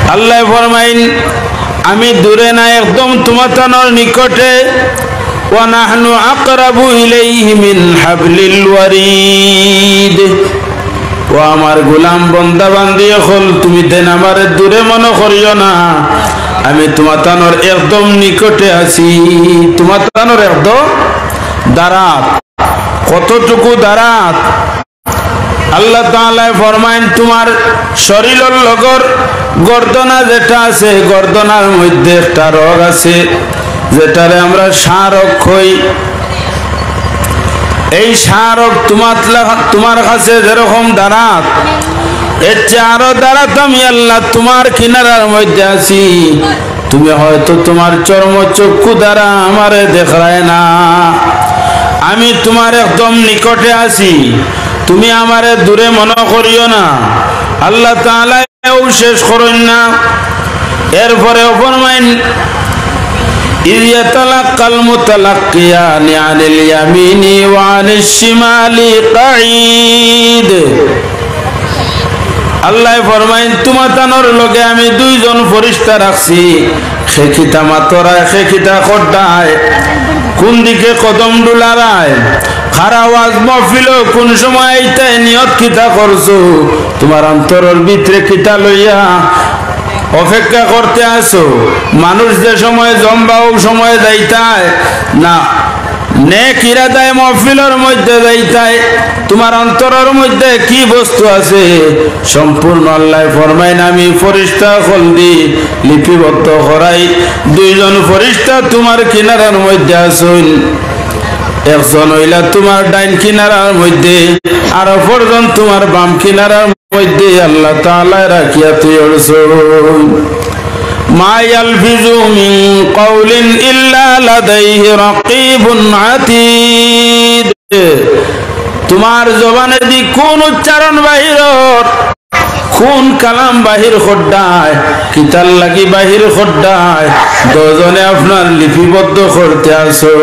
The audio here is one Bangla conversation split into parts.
আল্লাহ ফরমাইন আমি দূরে না একদম তোমার নিকটে ওয়া নাহনু আকরাবু ইলাইহি মিন হাবলিল ওয়ারিদ ও আমার গোলাম বান্দা বান্দি হল তুমি দেন আমার দূরে মনে করিও না আমি তোমার একদম নিকটে আছি তোমার একদম দারাত কতটুকু দারাত আল্লাহ তাআলা ফরমায়েন তোমার শরীরের লগর গর্দনা যেটা আছে গর্দনার মধ্যে একটা রগ আছে যেটারে আমরা শারক কই এই শারক তোমার কাছে যেরকম দারাত এর চেয়ে আরো দারাত আমি আল্লাহ তোমার কিনারার মধ্যে আছি তুমি হয়তো তোমার চর্মচক্ষু দ্বারা আমারে দেখায় না আমি তোমার একদম নিকটে আছি তুমি আমারে দূরে মনে করিও না আল্লাহ তাআলা শেষ করেন না এরপরে ফরমাইন إذ يتلقى المتلقيان عن اليمين وعن الشمال قعيد আল্লাহ ফরমাইন তোমার লগে আমি দুইজন ফেরেশতা রাখছি খেকিতা মাতরায় খেকিতা খড্ডায় কোন দিকে কদম ডুলারায় খারা ওয়াজ মাহফিল কোন সময় এইটাই নিয়ত কিতা করছো তোমার অন্তরের ভিতরে কিতা লইয়া অপেক্ষা করতে আসো মানুষ যে সময় জম্বাও সময় যাইতায় না নেক ইরাদায় মাহফিলের মধ্যে যাইতায় তোমার অন্তরের মধ্যে কি বস্তু আছে সম্পূর্ণ আল্লাহ ফরমাইন আমি ফেরেশতা খলদি লিপিবদ্ধ করাই দুইজন ফেরেশতা তোমার কিনারার মধ্যে আছেন একজন হইলা তোমার ডাইন কিনারার মধ্যে আর অপরজন তোমার বাম কিনারার মধ্যে আল্লাহ তাআলা রাখিয়া তুইরছুন মা ইয়ালফিজু মিন কাউলিন ইল্লা লাদাইহি রাকিবুন আতীদ তোমার জবানে দি কোন উচ্চারণ বাহির কোন কালাম বাহির খড্ডায় কিতাল লাগি বাহির খড্ডায় দুজনে আপনার লিপিবদ্ধ করতে আসো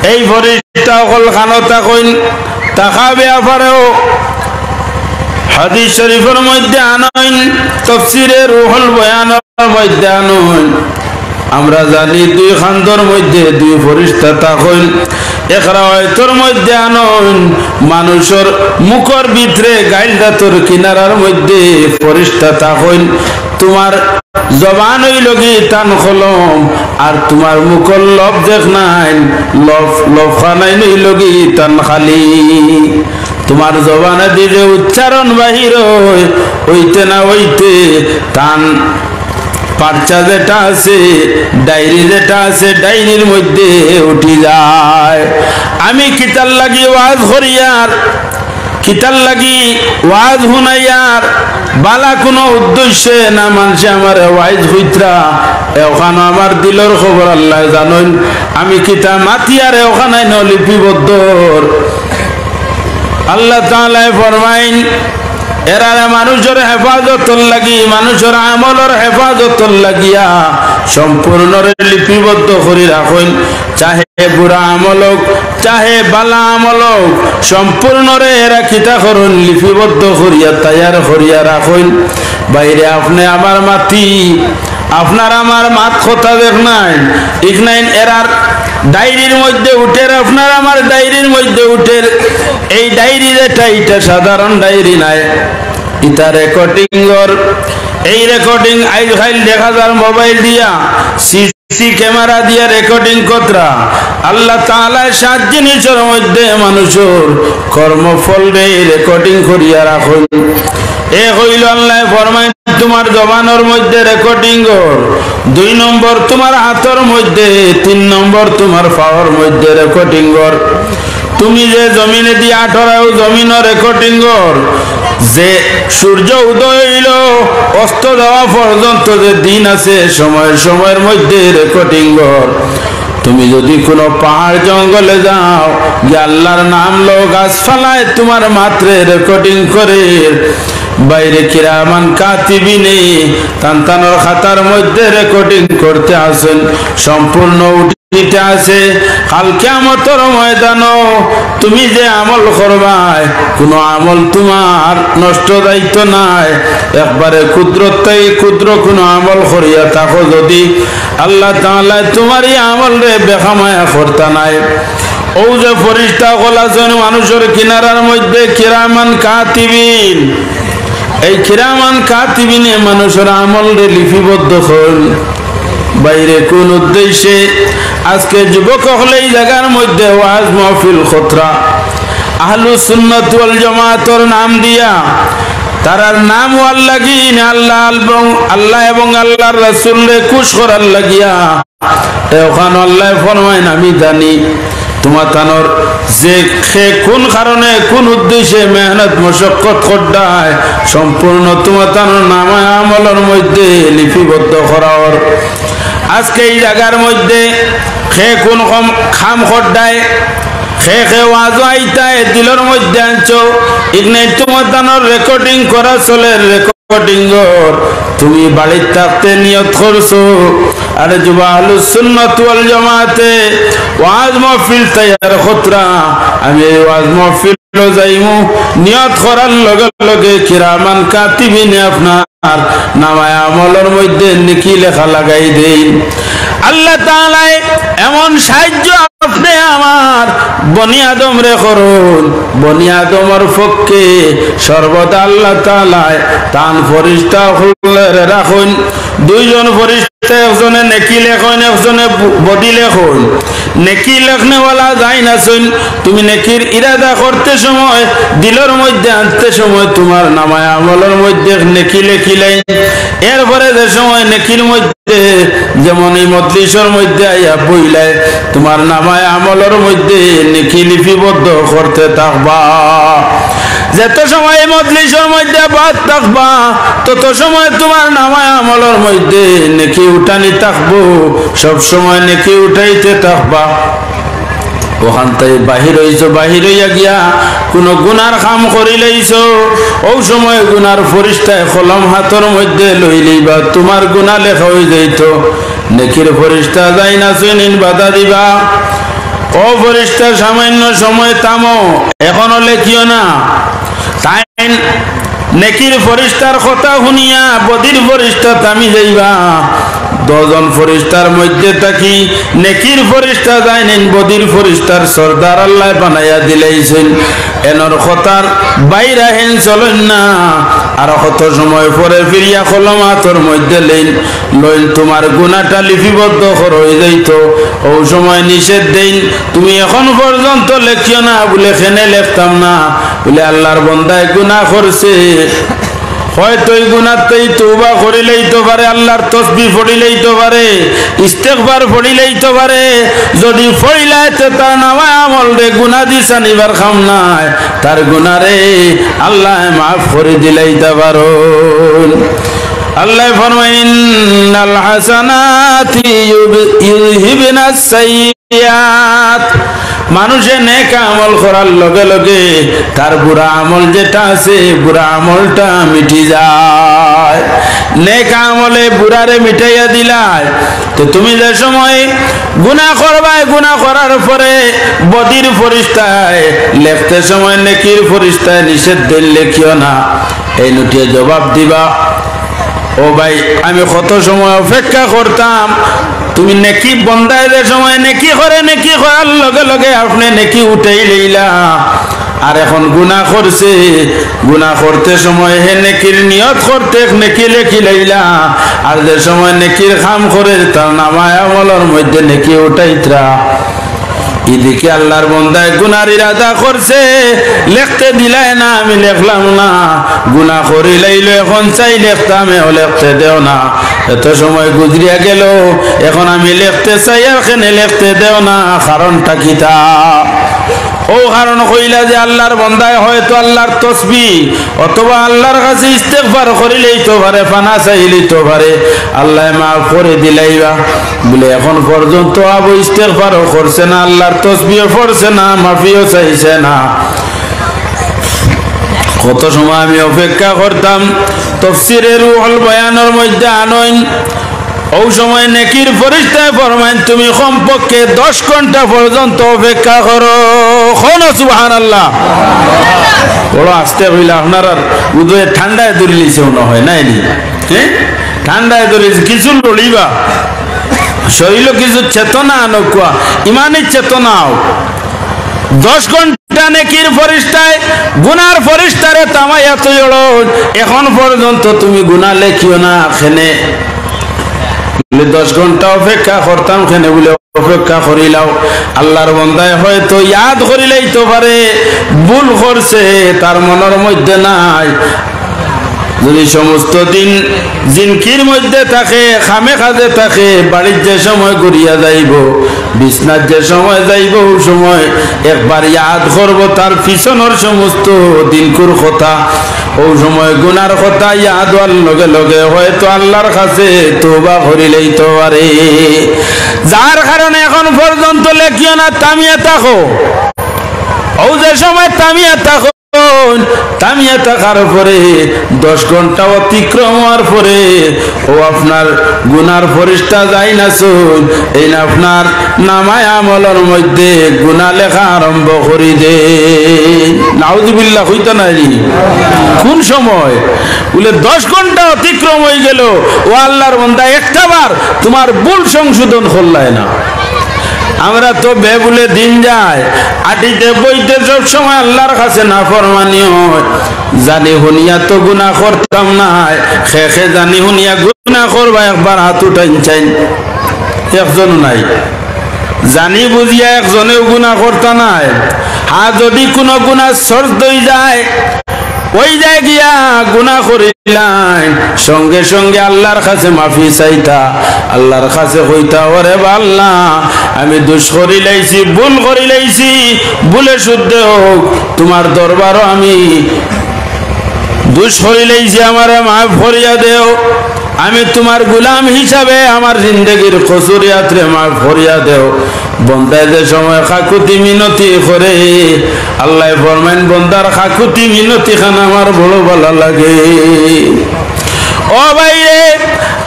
এই ফেরেশতা হল খানতা কইন তাকাবে আফারেও হাদিস শরীফের মধ্যে আনইন তাফসীরে রুহুল বয়ানের মধ্যে আনইন আমরা জানি দুই খান্দর মধ্যে দুই ফেরেশতা তাকইন ইকরাআতের মধ্যে আনইন মানুষের মুখের ভিতরে গাইল দাঁতর কিনারার মধ্যে ফেরেশতা তাকইন তোমার জবান হইল কি তান কলম আর তোমার মুখের লব দেখ নাই লব খানাই হইল কি তান খালি তোমার জবানে দিলে উচ্চারণ বাহির হইতে না হইতে তান পার্চা যেটা আছে ডায়েরি যেটা আছে ডায়েরির মধ্যে উঠি যায় আমি কিতাল লাগি ওয়াজ করিয়ার কিতাল লাগি ওয়াজ হুনাইয়ার বালা কোনো উদ্দেশ্যে না মানুষে আমার ওয়াজ হইত্রা ওখানে আমার দিলর খবর আল্লাহ জানেন আমি কিতা মাতিয়ার ওখানে লিপিবদ্ধ আল্লাহ তাআলা ফরমাইন এরারে মানুষের হেফাজতর লাগি মানুষের আমলের হেফাজতর লাগিয়া সম্পূর্ণ লিপিবদ্ধ করে রাখুন চাহে বুড়া আমলক চাহে বালা আমলক সম্পূর্ণ রে এরা কিতা করুন লিপিবদ্ধ করিয়া তৈয়ার করিয়া রাখুন বাইরে আপনি আমার মাতি আপনার আমার মাত কথা দেখ নাই ঠিক নাই এরার ডায়েরির মধ্যে উঠে আপনার আমার ডায়েরির মধ্যে উঠে এই ডায়েরি যেটা এটা সাধারণ ডায়েরি নাই এটা রেকর্ডিংর এই রেকর্ডিং আইজ ফাইল দেখা যার মোবাইল দিয়া সিসি ক্যামেরা দিয়া রেকর্ডিং কতরা আল্লাহ তাআলা সাত জিনিসের মধ্যে মানুষের কর্মফল রে রেকর্ডিং করিয়া রাখুন এ হইল আল্লাহ ফরমায় তোমার জবানের মধ্যে রেকর্ডিং দুই নম্বর তোমার হাতের মধ্যে তিন নম্বর তোমার পাওয়ার মধ্যে রেকর্ডিং তুমি যে জমিনে দিয়ে আঠরাও জমিন রেকর্ডিং যে সূর্য উদয় হইল অস্ত যাওয়া পর্যন্ত যে দিন আছে সময়ের মধ্যে রেকর্ডিং তুমি যদি কোনো পাহাড় জঙ্গলে যাও আল্লাহর নাম লো গাছপালায় তোমার মাত্রে রেকর্ডিং করে বাইরে কিরামান কাতিবিনে তানতানোর খাতার মধ্যে রেকর্ডিং করতে আসেন সম্পূর্ণ দিতে আছে কাল কিয়ামতের ময়দানও তুমি যে আমল করবাই কোন আমল তোমার নষ্ট দায়িত্ব নাই একবারে ক্ষুদ্রতাই ক্ষুদ্র কোন আমল করিয়া থাকো যদি আল্লাহ তাআলা তোমার এই আমল রে বেখামায়া করতা নাই ও যে ফেরেশতা গলাজন মানুষের কিনারার মধ্যে কিরামান কাতিবিন এই কিরামান কাতিবিনে মানুষের আমল রে লিপিবদ্ধ করেন বাইরে কোন উদ্দেশ্যে আজকে যুবক হলে এই জায়গার মধ্যে ওয়াজ মাহফিল খতরা আহলুস সুন্নাত ওয়াল জামাতের নাম দিয়া তারার নাম ওয়াল লাগিন আল্লাহ এবং আল্লাহর রাসূলকে খুশ করার লাগিয়া এখন আল্লাহ ফরমায় আমি জানি তোমার তানোর যে কোন কারণে কোন উদ্দেশ্যে মেহনত মশক্কত করদায় সম্পূর্ণ তোমার তানোর নাম আমলের মধ্যে লিপিবদ্ধ করার আজকে এই জায়গার মধ্যে খে কোন খাম খড্ডায় খে খে ওয়াজ আইতায় দিলের মধ্যে আনছো ইগনে তোমার তানোর রেকর্ডিং করা চলে রেকর্ডিং তুমি বাড়ির থাকতে নিয়ত করছো আর যুবা আহলুস সুন্নাত ওয়াল জামাতে ওয়াজ মাহফিল তৈয়ার খতরা আমি এই ওয়াজ মাহফিল যাইমু নিয়ত করার লগে লগে কিরামান কাতিবিনে আপনার নামায় আমলের মধ্যে নেকি লেখা লাগাই দেন আল্লাহ তাআলা এমন সাহায্য আপনি আমার বনি আদম রে করুন বনি আদমের পক্ষে সর্বদা আল্লাহ তাআলা তান ফেরেশতা হলে রাখুন দুইজন ফেরেশতা একজনে নেকি লেখেন একজনে বদি লেখেন নেকি লেখনেওয়ালা যাই না শুন তুমি নেকির ইরাদা করতে সময় দিলের মধ্যে আনতে সময় তোমার নামায় আমলের মধ্যে নেকি লেখিলেন এরপরে যে সময় নেকির মধ্যে যেমন এই মজলিসের মধ্যে আইয়া বইলাই তোমার নামায় আমলের মধ্যে নেকি লিপিবদ্ধ করতে থাকবা যত সময় মজলিসের মধ্যে বাদ থাকবা তত সময় তোমার নামায় আমলের মধ্যে নেকি উঠানি থাকবো সব সময় নেকি উঠাইতে থাকবা ওখান থেকে বাহির হইছো বাহির হইয়া গিয়া কোনো গুনার কাম করি লইছো ও সময় গুনার ফেরেশতায় কলম হাতের মধ্যে লই লইবা তোমার গুনাহ লেখা হয়ে যাইত নেকির ফেরেশতা যাই না শুনিন বাধা দিবা ও ফেরেশতা সামান্য সময় থামো এখনো লেখিও না তাই নেকির ফেরেশতার কথা শুনিয়া বদির ফেরেশতা থামি যাইবা দশজন ফেরেশতার মধ্যে থাকি নেকির ফেরেশতা যায়নি বদির ফেরেশতার সরদার আল্লাহ বানাইয়া দিলাইছেন এনর কথার বাইরে হেন চলেন না আর কত সময় পরে ফিরিয়া কলম হাতের মধ্যে লইন তোমার গুনাহটা লিপিবদ্ধ হয়ে যাইত ও সময় নিষেধ দেন তুমি এখন পর্যন্ত লেখিও না বলে খেনে লেখতাম না বলে আল্লাহর বান্দায় গুনাহ করছে হয়তো এই গুনাহতেই তওবা করিলেই তো পারে আল্লাহর তাসবিহ পড়িলেই তো পারে ইস্তিগফার পড়িলেই তো পারে যদি পড়িলাইতে তার নামায় আমল রে গুনাহ দিছা নিবার খাম নাই তার গুনাহ রে আল্লাহ মাফ করে দিলাইতে পারো আল্লাহ ফরমাইন ইন্নাল হাসানাতি ইউযহিবনাস সাইয়্যাত মানুষে নেক আমল করার লগে লগে তার বুরা আমল যেটা আছে বুরা আমলটা মিটি যায় নেক আমলে বুরারে মিটাইয়া দিলাই তো তুমি যে সময় গুনাহ করবাই গুনাহ করার পরে বদির ফেরেশতায় লেখতে সময় নেকির ফেরেশতায় নিষেধ দিল লেখিও না এই নুটিয়ে জবাব দিবা ও ভাই আমি কত সময় অপেক্ষা করতাম তুমি নেকি বন্দাইদের সময় নেকি করার লগে লগে আপনি নেকি উঠাই লইলা আর এখন গুনাহ করছে গুনাহ করতে সময় হে নেকির নিয়ত করতে নেকি লেখি লইলা আর যে সময় নেকির কাম করে তার নামায় আমলের মধ্যে নেকি উঠাইতরা এদিকে আল্লাহর বান্দায় গুনার ইরাদা করছে লিখতে দিলাই না আমি লিখলাম না গুনাহ করি লাইলো এখন চাই লিখতাম এও লিখতে দেও না এত সময় গুজরিয়া গেল এখন আমি লিখতে চাই আর কেনে লিখতে দেও না কারণটা কিতা ও কারণ কইলা যে আল্লাহর বান্দায় হয়তো আল্লাহর তাসবিহ অথবা আল্লাহর কাছে ইস্তিগফার করিলেই তো পারে পানা চাইলেই তো পারে আল্লাহ মাফ করে দিলাইবা বলে এখন পর্যন্ত আবু ইস্তিগফারও করছে না আল্লাহর তাসবিহ পড়ছে না মাফিও চাইছে না কত সময় আমি অপেক্ষা করতাম তাফসীরে রুহুল বয়ানের মধ্যে আনইন ওই সময় নেকির ফেরেশতায় ফরমায় তুমি কমপক্ষে 10 ঘন্টা পর্যন্ত অপেক্ষা করো। সুবহানাল্লাহ। বড় আস্তে হইলা আপনারা উদয়ে ঠান্ডায় ধরিলিছে মনে হয় নাই নি? হ্যাঁ, ঠান্ডায় ধরিছে কিছু লড়িবা শরীর কিছু চেতনা আনকুয়া ইমানের চেতনাও 10 ঘন্টা নেকির ফেরেশতায় গুনার ফেরেশতারে তামাইয়া তৈল এখন পর্যন্ত তুমি গুনাহ লেখিও না। খেনে 10 ঘন্টা অপেক্ষা করতাম খেনে বলে অপেক্ষা করিলাও। আল্লাহর বান্দায় হয়তো ইয়াদ করিলেই তো পারে ভুল করছে তার মনের মধ্যে নাই। যদি সমস্ত দিন জিনকির মধ্যে থাকে খামে খাজে থাকে বাড়ির যে সময় ঘুরিয়া যাইব বিছনার যে সময় যাইব ওই সময় একবার ইয়াদ করব তার পিছনের সমস্ত দিনকুর কথা ওই সময় গুনার কথা ইয়াদ হওয়ার লগে লগে হয়তো আল্লাহর কাছে তওবা করিলেই তো পারে। যার কারণে এখন পর্যন্ত লেখিও না, থামিয়ে থাকো। ও যে সময় থামিয়ে থাকো থামিয়ে থাকার পরে 10 ঘন্টা অতিক্রম হওয়ার পরে ও আপনার গুনার ফেরেশতা যাই না শুন এই না আপনার নামায় আমলের মধ্যে গুনাহ লেখা আরম্ভ করি দে। নাউযুবিল্লাহ হইতো না কোন সময় বলে 10 ঘন্টা অতিক্রম হয়ে গেল ও আল্লাহর বান্দা একটাবার তোমার ভুল সংশোধন করলাই না। আমরা তো বেবুলে দিন যায় আটিতে বইতে সব সময় আল্লাহর কাছে নাফরমানি হয়। জানি হুনিয়া তো গুনাহ করতাম না, খেখে জানি হুনিয়া গুনাহ করবা একবার হাত উঠাইন চাইন একজন নাই। জানি বুঝিয়া একজনেও গুনাহ করতা নাই। আর যদি কোনো গুনাহ সর্দ হয়ে যায় ওই যায় গিয়া গুনাহ করিলাই সঙ্গে সঙ্গে আল্লাহর কাছে মাফি চাইতা, আল্লাহর কাছে কইতা ওরে আল্লাহ আমি দোষ করি লাইছি ভুল করি লাইছি ভুলে শুদ্ধ হোক তোমার দরবারও আমি দোষ করি লাইছি আমারে মাফ করিয়া দেও। আমি তোমার গোলাম হিসাবে আমার জিন্দগির কসুরিয়াতরে মাফ করিয়া দেও। বন্দায় যে সময় খাকুতি মিনতি করে আল্লাহ ফরমাইন বন্দার খাকুতি মিনতি খান আমার বড় ভালো লাগে। ও ভাইরে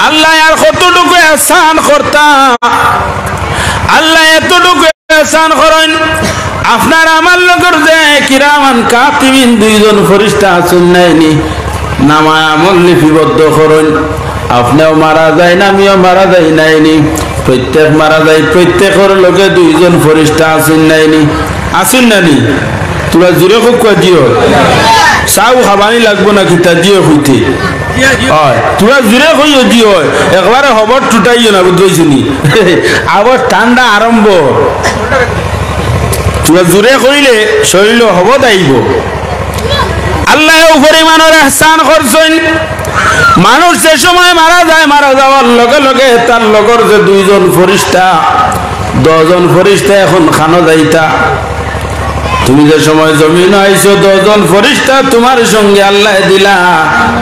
আল্লাহ আর কতটুকু এহসান করতা, আল্লাহ এতটুকু এহসান করেন আপনার আমার লগর যে কিরামান কাতিবিন 2 জন ফেরেশতা আছেন নাইনি নামায় আমল লিপিবদ্ধ করেন। আপনিও মারা যায় না আমিও মারা যাই নাইনি প্রত্যেক মারা যায় প্রত্যেকের লোকে 2 জন ফেরেশতা আছেন নাইনি আছেন নানি? তোরা জুড়ে খুব দিও চাও খাবানি লাগবো না কিতা দিও হইতে হয় তোরা জুড়ে কইও দিও একবারে খবর টুটাইও না বুঝছনি আবার ঠান্ডা আরম্ভ তোরা জুড়ে কইলে শরীর হব দাইব। আল্লাহ পরিমাণের ইহসান করছেন। মানুষ যে সময় মারা যায় মারা যাওয়ার লগে লগে তার লগর যে 2 জন ফেরেশতা 10 জন ফেরেশতা এখন খানো যাইতা। তুমি যে সময় জমিন আইছো 10 জন ফেরেশতা তোমার সঙ্গে আল্লাহ দিলা,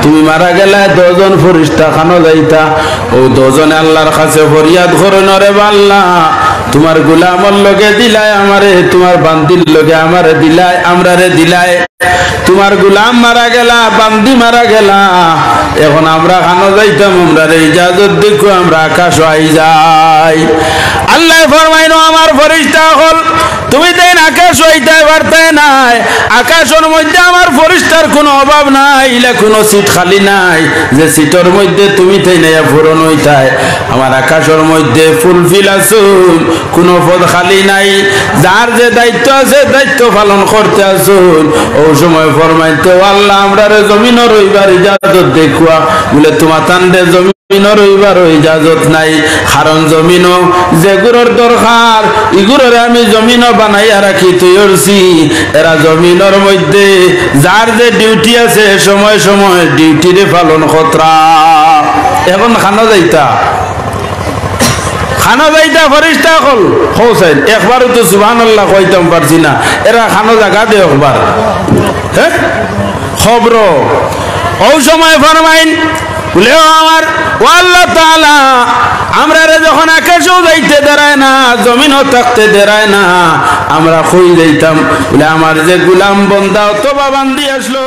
তুমি মারা গেলে 10 জন ফেরেশতা খানো যাইতা। ও 10 জনে আল্লাহর কাছে ফরিয়াদ করেন ওরে আল্লাহ তোমার গোলামর লগে দিলাই আমারে, তোমার বান্দির লগে আমারে দিলাই আমরারে দিলাই। তোমার গোলাম মারা গেলা বান্দি মারা গেলা এখন আমরা খানো যাইতাম আমরারে ইজাজত দেখো আমরা আকাশ আই যাই। আল্লাহ ফরমাইনো আমার ফেরেশতা হল তুমি দেন আকাশ হইতে পারতে নাই, আকাশের মধ্যে আমার ফেরেশতার কোনো অভাব নাই, ইলা কোনো সিট খালি নাই যে সিটের মধ্যে তুমি তাই নাই পূরণ হইতায়। আমার আকাশের মধ্যে ফুলফিল আসুন কোনো পদ খালি নাই। যার যে দায়িত্ব আছে দায়িত্ব পালন করতে আসুন। ও সময় ফরমাইতে আল্লাহ আমরারে জমিনও রইবার ইজাজত দেখুয়া বলে তোমার তান্ডে জমিনও রইবার ইজাজত নাই। কারণ জমিনও যেগুলোর দরকার এগুলোর আমি জমিনও বানাইয়া রাখি তৈরছি। এরা জমিনের মধ্যে যার যে ডিউটি আছে সময় সময় ডিউটিরে পালন কতরা। এখন খানো যাইতা খানো যাইতা ফেরেশতা হল হোসেন একবারও তো সুবহানাল্লাহ কইতাম পারছি না। এরা খানো জায়গা দে একবার হ্যাঁ খবর ও সময় ফরমাইন বলে আমার ও আল্লাহ তাআলা আমরা যখন আকাশেও যাইতে দাঁড়ায় না জমিনও থাকতে দাঁড়ায় না আমরা কই যাইতাম বলে আমার যে গোলাম বন্দা অথবা বান্দি আসলো